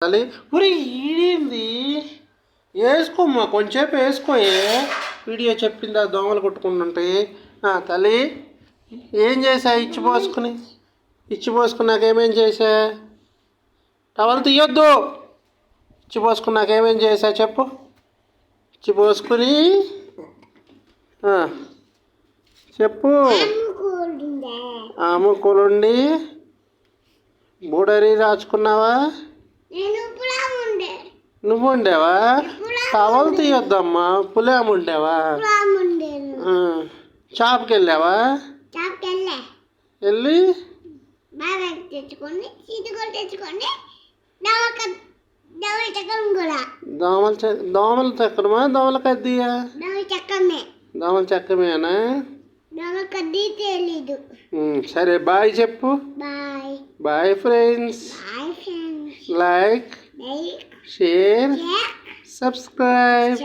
తల్లి ఊరి ఈడింది వేసుకోమ్మా కొంచెంసేపు వేసుకోయే వీడియో చెప్పిందా దోమలు కొట్టుకుంటుంటాయి తల్లి ఏం చేసా ఇచ్చిపోసుకున్నాక ఏమేం చేసా టవల్ తీయొద్దు ఇచ్చిపోసుకున్నాక ఏమేం చేసా చెప్పు ఇచ్చిపోసుకుని చెప్పు ఆముకూలుండి బూడరి రాచుకున్నావా నువ్వు ఉండేవా టవల్ తీయొద్దమ్మా పులాం ఉండేవా షాప్కి వెళ్ళావా వెళ్ళి దోమలు చెక్కడమా దోమల కద్దీయా దోమల చెక్కమేనా సరే బాయ్ చెప్పు bye friends like share subscribe